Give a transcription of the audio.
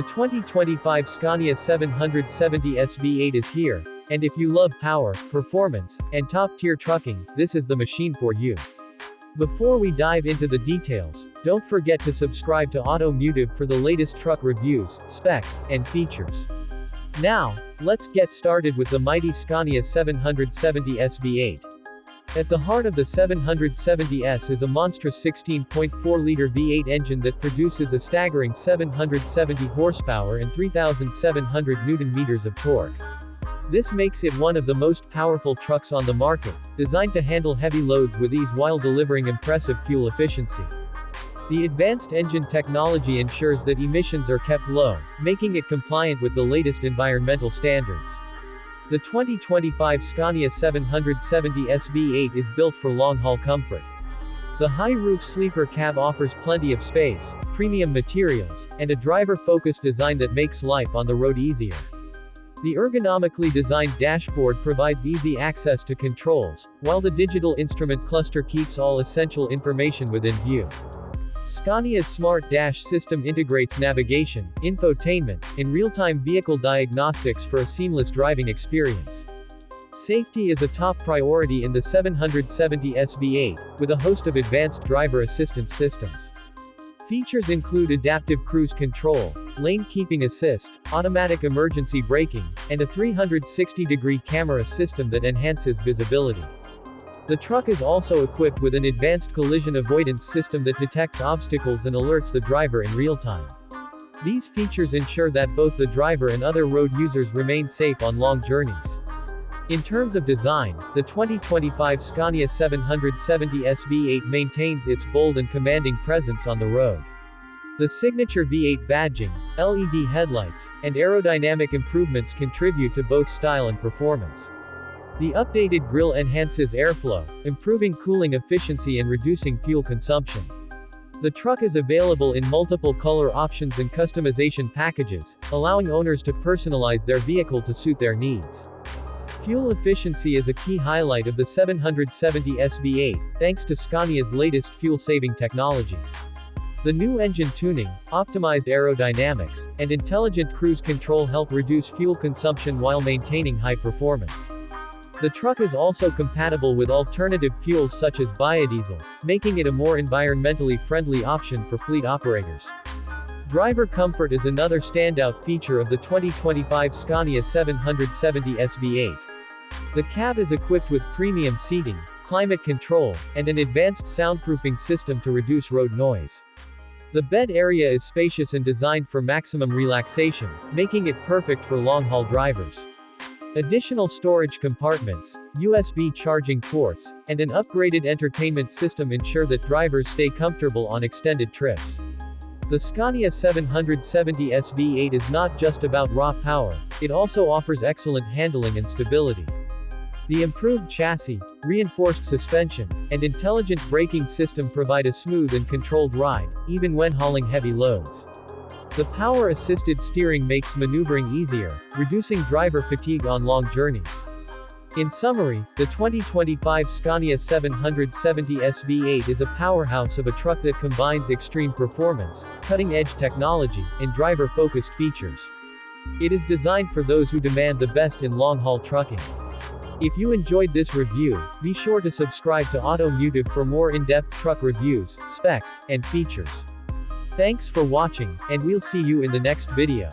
The 2025 Scania 770 SV8 is here, and if you love power, performance, and top-tier trucking, this is the machine for you. Before we dive into the details, don't forget to subscribe to Automotive for the latest truck reviews, specs, and features. Now, let's get started with the mighty Scania 770 SV8. At the heart of the 770S is a monstrous 16.4-liter V8 engine that produces a staggering 770 horsepower and 3,700 Nm of torque. This makes it one of the most powerful trucks on the market, designed to handle heavy loads with ease while delivering impressive fuel efficiency. The advanced engine technology ensures that emissions are kept low, making it compliant with the latest environmental standards. The 2025 Scania 770 SV8 is built for long-haul comfort. The high-roof sleeper cab offers plenty of space, premium materials, and a driver-focused design that makes life on the road easier. The ergonomically designed dashboard provides easy access to controls, while the digital instrument cluster keeps all essential information within view. Scania's Smart Dash system integrates navigation, infotainment, and real-time vehicle diagnostics for a seamless driving experience. Safety is a top priority in the 770 SV8, with a host of advanced driver assistance systems. Features include adaptive cruise control, lane keeping assist, automatic emergency braking, and a 360-degree camera system that enhances visibility. The truck is also equipped with an advanced collision avoidance system that detects obstacles and alerts the driver in real time. These features ensure that both the driver and other road users remain safe on long journeys. In terms of design, the 2025 Scania 770 SV8 maintains its bold and commanding presence on the road. The signature V8 badging, LED headlights, and aerodynamic improvements contribute to both style and performance. The updated grille enhances airflow, improving cooling efficiency and reducing fuel consumption. The truck is available in multiple color options and customization packages, allowing owners to personalize their vehicle to suit their needs. Fuel efficiency is a key highlight of the 770 SV8, thanks to Scania's latest fuel-saving technology. The new engine tuning, optimized aerodynamics, and intelligent cruise control help reduce fuel consumption while maintaining high performance. The truck is also compatible with alternative fuels such as biodiesel, making it a more environmentally friendly option for fleet operators. Driver comfort is another standout feature of the 2025 Scania 770 SV8. The cab is equipped with premium seating, climate control, and an advanced soundproofing system to reduce road noise. The bed area is spacious and designed for maximum relaxation, making it perfect for long-haul drivers. Additional storage compartments, USB charging ports, and an upgraded entertainment system ensure that drivers stay comfortable on extended trips. The Scania 770 SV8 is not just about raw power, it also offers excellent handling and stability. The improved chassis, reinforced suspension, and intelligent braking system provide a smooth and controlled ride, even when hauling heavy loads. The power-assisted steering makes maneuvering easier, reducing driver fatigue on long journeys. In summary, the 2025 Scania 770 SV8 is a powerhouse of a truck that combines extreme performance, cutting-edge technology, and driver-focused features. It is designed for those who demand the best in long-haul trucking. If you enjoyed this review, be sure to subscribe to Automotive for more in-depth truck reviews, specs, and features. Thanks for watching, and we'll see you in the next video.